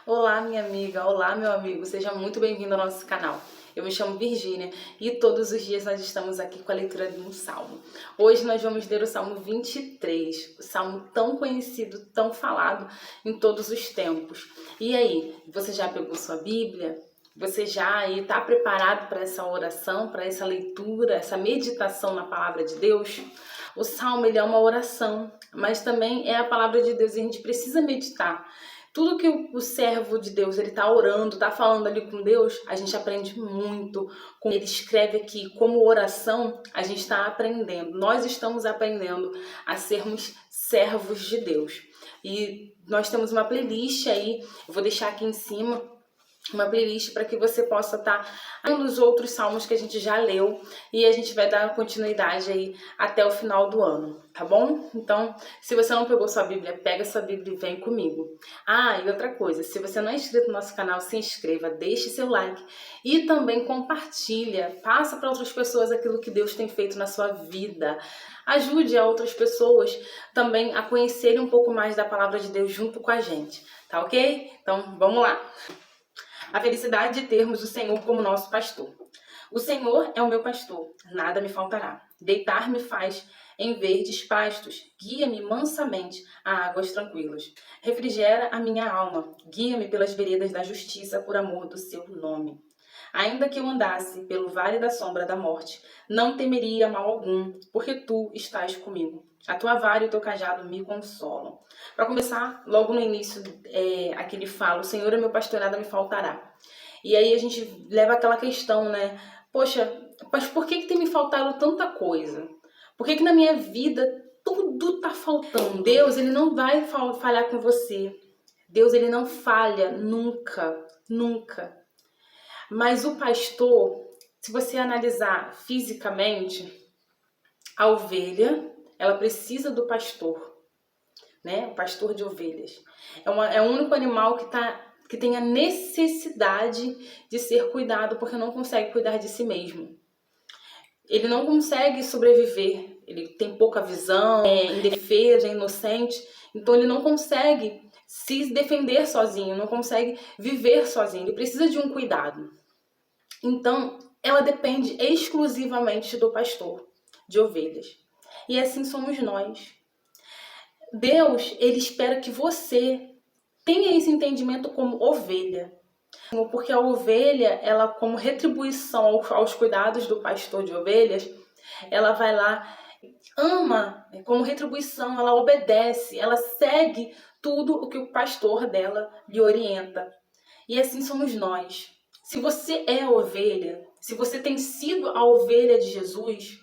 Olá, minha amiga, olá, meu amigo, seja muito bem-vindo ao nosso canal. Eu me chamo Virgínia e todos os dias nós estamos aqui com a leitura de um salmo. Hoje nós vamos ler o Salmo 23, o salmo tão conhecido, tão falado em todos os tempos. E aí, você já pegou sua Bíblia? Você já está preparado para essa oração, para essa leitura, essa meditação na palavra de Deus? O salmo ele é uma oração, mas também é a palavra de Deus e a gente precisa meditar. Tudo que o servo de Deus ele está orando, está falando ali com Deus, a gente aprende muito. Como ele escreve aqui, como oração, a gente está aprendendo. Nós estamos aprendendo a sermos servos de Deus. E nós temos uma playlist aí, eu vou deixar aqui em cima, uma playlist para que você possa estar lendo os outros salmos que a gente já leu e a gente vai dar continuidade aí até o final do ano, tá bom? Então, se você não pegou sua Bíblia, pega sua Bíblia e vem comigo. Ah, e outra coisa, se você não é inscrito no nosso canal, se inscreva, deixe seu like e também compartilha, passa para outras pessoas aquilo que Deus tem feito na sua vida. Ajude a outras pessoas também a conhecerem um pouco mais da palavra de Deus junto com a gente, tá ok? Então, vamos lá! A felicidade de termos o Senhor como nosso pastor. O Senhor é o meu pastor, nada me faltará. Deitar-me faz em verdes pastos, guia-me mansamente a águas tranquilas. Refrigera a minha alma, guia-me pelas veredas da justiça por amor do seu nome. Ainda que eu andasse pelo vale da sombra da morte, não temeria mal algum, porque tu estás comigo. A tua vara e o teu cajado me consolam. Para começar, logo no início, aqui ele fala, o Senhor é meu pastor, nada me faltará. E aí a gente leva aquela questão, né? Poxa, mas por que tem me faltado tanta coisa? Por que na minha vida tudo tá faltando? Deus, ele não vai falhar com você. Deus, ele não falha nunca, nunca. Mas o pastor, se você analisar fisicamente, a ovelha, ela precisa do pastor, né? O pastor de ovelhas. É o único animal que tem a necessidade de ser cuidado, porque não consegue cuidar de si mesmo. Ele não consegue sobreviver, ele tem pouca visão, é indefeso, é inocente, então ele não consegue se defender sozinho, não consegue viver sozinho, ele precisa de um cuidado. Então, ela depende exclusivamente do pastor de ovelhas. E assim somos nós. Deus, ele espera que você tenha esse entendimento como ovelha. Porque a ovelha, ela como retribuição aos cuidados do pastor de ovelhas, ela vai lá, ama, como retribuição, ela obedece, ela segue tudo o que o pastor dela lhe orienta. E assim somos nós. Se você é a ovelha, se você tem sido a ovelha de Jesus,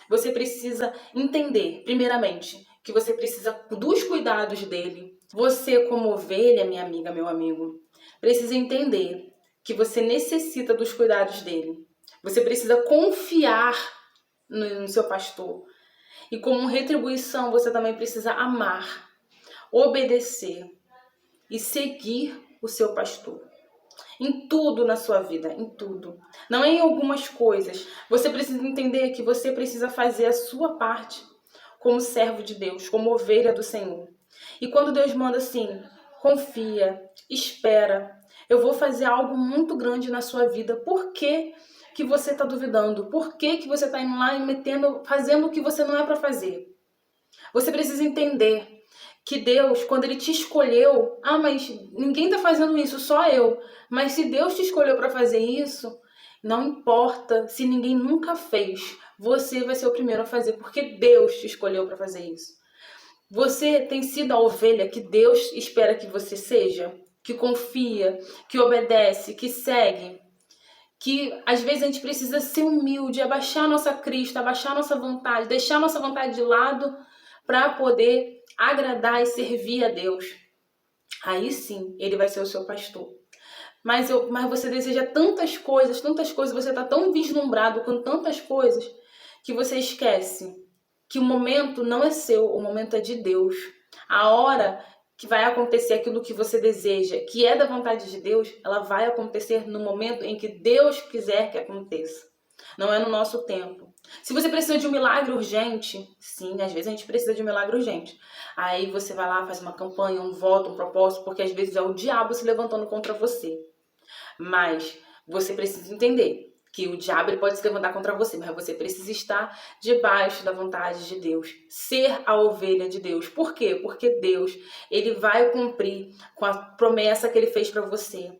você precisa entender, primeiramente, que você precisa dos cuidados dele. Você, como ovelha, minha amiga, meu amigo, precisa entender que você necessita dos cuidados dele. Você precisa confiar no seu pastor. E como retribuição, você também precisa amar, obedecer e seguir o seu pastor. Em tudo na sua vida, em tudo. Não é em algumas coisas. Você precisa entender que você precisa fazer a sua parte como servo de Deus, como ovelha do Senhor. E quando Deus manda assim, confia, espera, eu vou fazer algo muito grande na sua vida. Por que você está duvidando? Por que você está indo lá e fazendo o que você não é para fazer? Você precisa entender que Deus, quando ele te escolheu, mas ninguém está fazendo isso, só eu. Mas se Deus te escolheu para fazer isso, não importa se ninguém nunca fez, você vai ser o primeiro a fazer, porque Deus te escolheu para fazer isso. Você tem sido a ovelha que Deus espera que você seja, que confia, que obedece, que segue. Que às vezes a gente precisa ser humilde, abaixar a nossa crista, abaixar a nossa vontade, deixar a nossa vontade de lado para poder agradar e servir a Deus. Aí sim, ele vai ser o seu pastor. Mas você deseja tantas coisas, você está tão vislumbrado com tantas coisas, que você esquece que o momento não é seu, o momento é de Deus. A hora que vai acontecer aquilo que você deseja, que é da vontade de Deus, ela vai acontecer no momento em que Deus quiser que aconteça. Não é no nosso tempo. Se você precisa de um milagre urgente, sim, às vezes a gente precisa de um milagre urgente. Aí você vai lá, faz uma campanha, um voto, um propósito, porque às vezes é o diabo se levantando contra você. Mas você precisa entender que o diabo ele pode se levantar contra você, mas você precisa estar debaixo da vontade de Deus, ser a ovelha de Deus. Por quê? Porque Deus, ele vai cumprir com a promessa que ele fez para você.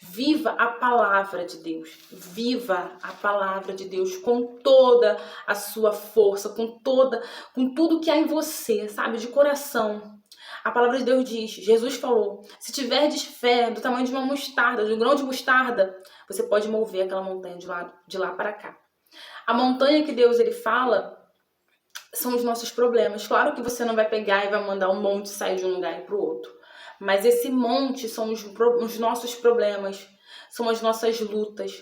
Viva a palavra de Deus, viva a palavra de Deus com toda a sua força, com tudo que há em você, sabe, de coração. A palavra de Deus diz, Jesus falou, se tiverdes fé do tamanho de uma mostarda, de um grão de mostarda, você pode mover aquela montanha de lá para cá. A montanha que Deus ele fala são os nossos problemas. Claro que você não vai pegar e vai mandar um monte sair de um lugar e para o outro. Mas esse monte são os nossos problemas, são as nossas lutas.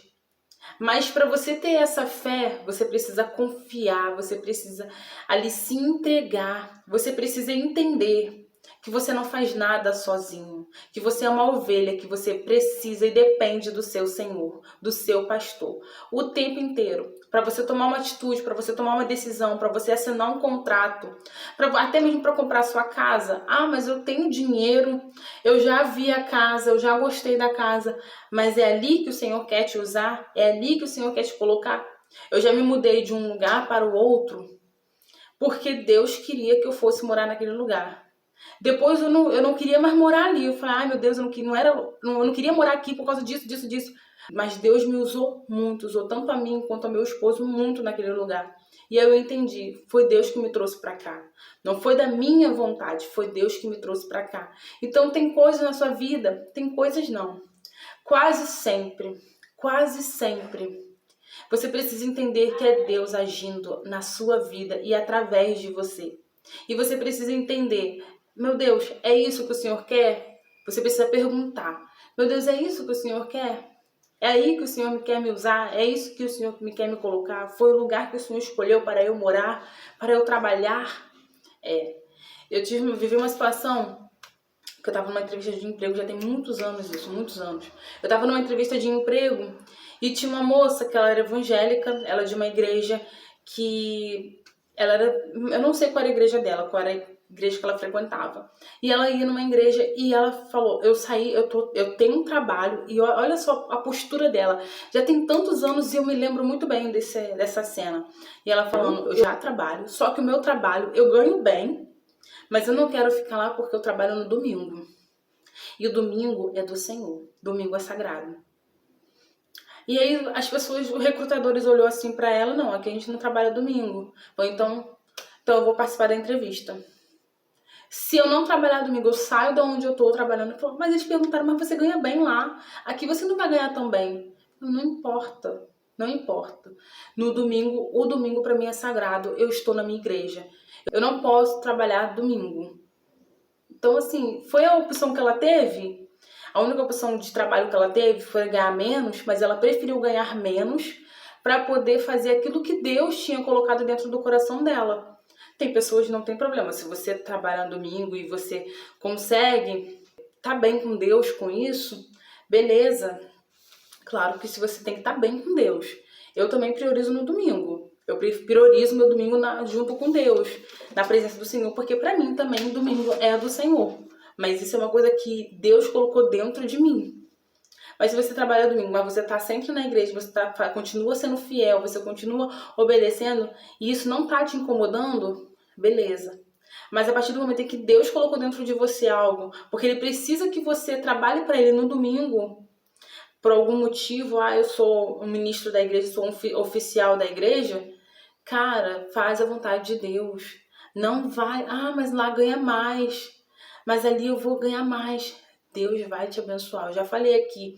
Mas para você ter essa fé, você precisa confiar, você precisa ali se entregar, você precisa entender que você não faz nada sozinho, que você é uma ovelha, que você precisa e depende do seu Senhor, do seu pastor, o tempo inteiro. Para você tomar uma atitude, para você tomar uma decisão, para você assinar um contrato, até mesmo para comprar sua casa. Ah, mas eu tenho dinheiro, eu já vi a casa, eu já gostei da casa, mas é ali que o Senhor quer te usar? É ali que o Senhor quer te colocar? Eu já me mudei de um lugar para o outro porque Deus queria que eu fosse morar naquele lugar. Depois eu não queria mais morar ali. Eu falei, ai meu Deus, eu não queria morar aqui por causa disso. Mas Deus me usou muito, usou tanto a mim quanto ao meu esposo muito naquele lugar. E aí eu entendi, foi Deus que me trouxe para cá. Não foi da minha vontade, foi Deus que me trouxe para cá. Então tem coisas na sua vida, tem coisas não. Quase sempre, você precisa entender que é Deus agindo na sua vida e através de você. E você precisa entender, meu Deus, é isso que o Senhor quer? Você precisa perguntar, meu Deus, é isso que o Senhor quer? É aí que o Senhor quer me usar? É isso que o Senhor quer me colocar? Foi o lugar que o Senhor escolheu para eu morar? Para eu trabalhar? Eu vivi uma situação que eu estava numa entrevista de emprego, já tem muitos anos isso, muitos anos. Eu estava numa entrevista de emprego e tinha uma moça que ela era evangélica, ela é de uma igreja que ela era, eu não sei qual era a igreja dela, qual era a igreja que ela frequentava. E ela ia numa igreja e ela falou, eu tenho um trabalho e olha só a postura dela. Já tem tantos anos e eu me lembro muito bem dessa cena. E ela falando, eu já trabalho, só que o meu trabalho eu ganho bem, mas eu não quero ficar lá porque eu trabalho no domingo. E o domingo é do Senhor. Domingo é sagrado. E aí as pessoas, os recrutadores olhou assim pra ela, não, aqui a gente não trabalha domingo. Ou então eu vou participar da entrevista. Se eu não trabalhar domingo, eu saio de onde eu tô trabalhando. Mas eles perguntaram, mas você ganha bem lá. Aqui você não vai ganhar tão bem. Não importa. Não importa. No domingo, o domingo pra mim é sagrado. Eu estou na minha igreja. Eu não posso trabalhar domingo. Então, assim, foi a opção que ela teve. A única opção de trabalho que ela teve foi ganhar menos, mas ela preferiu ganhar menos para poder fazer aquilo que Deus tinha colocado dentro do coração dela. Tem pessoas que não tem problema. Se você trabalha no domingo e você consegue tá bem com Deus com isso, beleza. Claro que se você tem que estar bem com Deus. Eu também priorizo no domingo. Eu priorizo meu domingo junto com Deus, na presença do Senhor, porque para mim também domingo é do Senhor. Mas isso é uma coisa que Deus colocou dentro de mim. Mas se você trabalha domingo, mas você tá sempre na igreja, você continua sendo fiel, você continua obedecendo, e isso não tá te incomodando, beleza. Mas a partir do momento em que Deus colocou dentro de você algo, porque Ele precisa que você trabalhe para Ele no domingo, por algum motivo, eu sou um ministro da igreja, sou um oficial da igreja, cara, faz a vontade de Deus. Não vai, mas lá ganha mais, mas ali eu vou ganhar mais. Deus vai te abençoar. Eu já falei aqui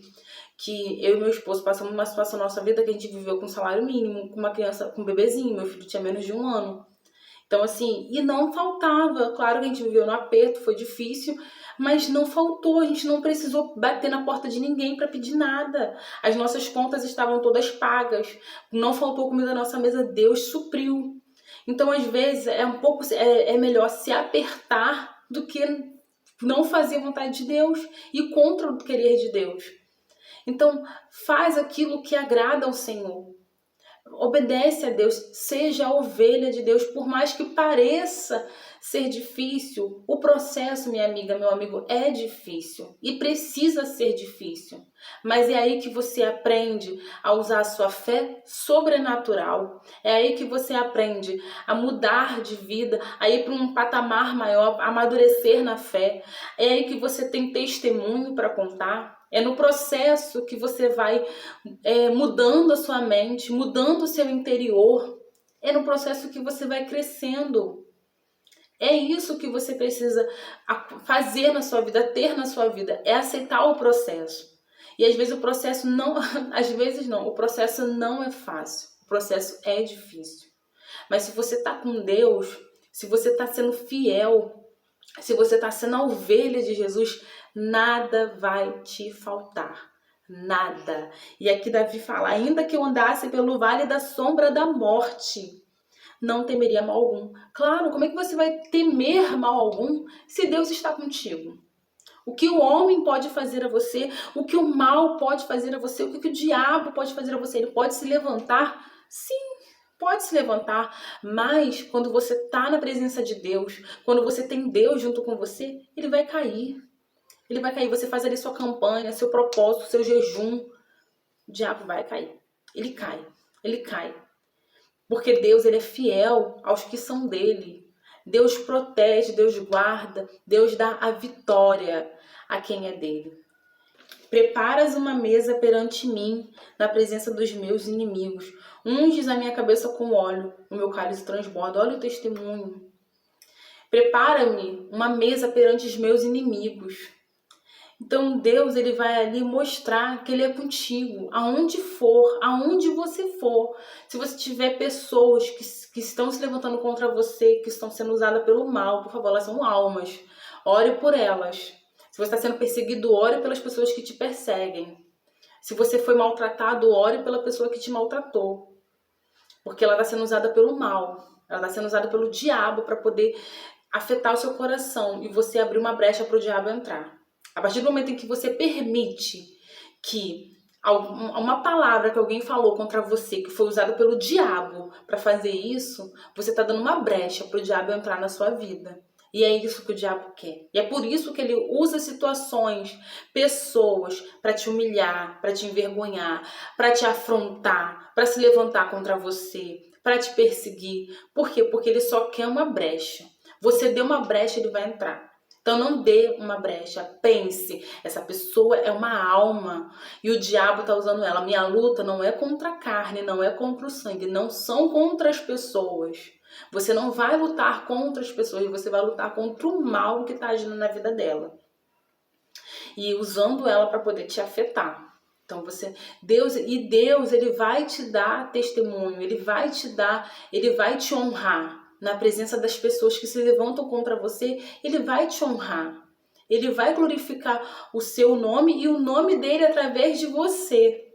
que eu e meu esposo passamos uma situação na nossa vida que a gente viveu com salário mínimo, com uma criança, com um bebezinho, meu filho tinha menos de 1 ano. Então assim, e não faltava, claro que a gente viveu no aperto, foi difícil, mas não faltou, a gente não precisou bater na porta de ninguém para pedir nada. As nossas contas estavam todas pagas, não faltou comida na nossa mesa, Deus supriu. Então às vezes é melhor se apertar do que não fazer a vontade de Deus e contra o querer de Deus. Então faz aquilo que agrada ao Senhor. Obedece a Deus, seja a ovelha de Deus, por mais que pareça ser difícil. O processo, minha amiga, meu amigo, é difícil e precisa ser difícil. Mas é aí que você aprende a usar a sua fé sobrenatural. É aí que você aprende a mudar de vida, a ir para um patamar maior, a amadurecer na fé. É aí que você tem testemunho para contar. É no processo que você vai mudando a sua mente, mudando o seu interior. É no processo que você vai crescendo. É isso que você precisa fazer na sua vida, ter na sua vida, é aceitar o processo. E às vezes o processo não, o processo não é fácil, o processo é difícil. Mas se você está com Deus, se você está sendo fiel, se você está sendo a ovelha de Jesus, nada vai te faltar. Nada. E aqui Davi fala, ainda que eu andasse pelo vale da sombra da morte, não temeria mal algum. Claro, como é que você vai temer mal algum se Deus está contigo? O que o homem pode fazer a você, o que o mal pode fazer a você, o que o diabo pode fazer a você, ele pode se levantar? Sim, pode se levantar, mas quando você está na presença de Deus, quando você tem Deus junto com você, ele vai cair. Ele vai cair, você faz ali sua campanha, seu propósito, seu jejum, o diabo vai cair. Ele cai, ele cai. Porque Deus, ele é fiel aos que são dele. Deus protege, Deus guarda, Deus dá a vitória a quem é dele. Preparas uma mesa perante mim, na presença dos meus inimigos. Unges a minha cabeça com óleo, o meu cálice transborda. Olha o testemunho. Prepara-me uma mesa perante os meus inimigos. Então Deus, ele vai ali mostrar que ele é contigo, aonde for, aonde você for. Se você tiver pessoas que estão se levantando contra você, que estão sendo usadas pelo mal, por favor, elas são almas. Ore por elas. Se você está sendo perseguido, ore pelas pessoas que te perseguem. Se você foi maltratado, ore pela pessoa que te maltratou. Porque ela está sendo usada pelo mal. Ela está sendo usada pelo diabo para poder afetar o seu coração e você abrir uma brecha para o diabo entrar. A partir do momento em que você permite que uma palavra que alguém falou contra você, que foi usada pelo diabo para fazer isso, você está dando uma brecha para o diabo entrar na sua vida. E é isso que o diabo quer. E é por isso que ele usa situações, pessoas, para te humilhar, para te envergonhar, para te afrontar, para se levantar contra você, para te perseguir. Por quê? Porque ele só quer uma brecha. Você deu uma brecha, ele vai entrar. Então não dê uma brecha, pense, essa pessoa é uma alma e o diabo está usando ela. Minha luta não é contra a carne, não é contra o sangue, não são contra as pessoas. Você não vai lutar contra as pessoas, você vai lutar contra o mal que está agindo na vida dela. E usando ela para poder te afetar. Então Deus, ele vai te dar testemunho, ele vai te honrar. Na presença das pessoas que se levantam contra você, ele vai te honrar. Ele vai glorificar o seu nome e o nome dele através de você.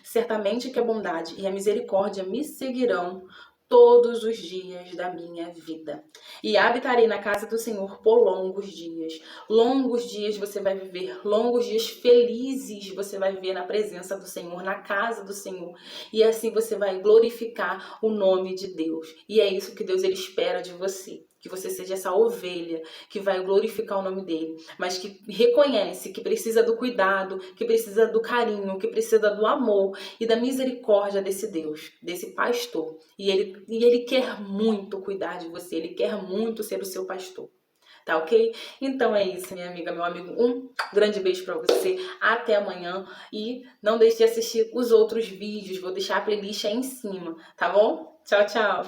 Certamente que a bondade e a misericórdia me seguirão todos os dias da minha vida. E habitarei na casa do Senhor por longos dias. Longos dias você vai viver, longos dias felizes você vai viver na presença do Senhor, na casa do Senhor. E assim você vai glorificar o nome de Deus. E é isso que Deus ele espera de você. Que você seja essa ovelha que vai glorificar o nome dele, mas que reconhece que precisa do cuidado, que precisa do carinho, que precisa do amor e da misericórdia desse Deus, desse pastor. E ele quer muito cuidar de você, ele quer muito ser o seu pastor. Tá ok? Então é isso, minha amiga, meu amigo. Um grande beijo pra você. Até amanhã. E não deixe de assistir os outros vídeos. Vou deixar a playlist aí em cima, tá bom? Tchau, tchau.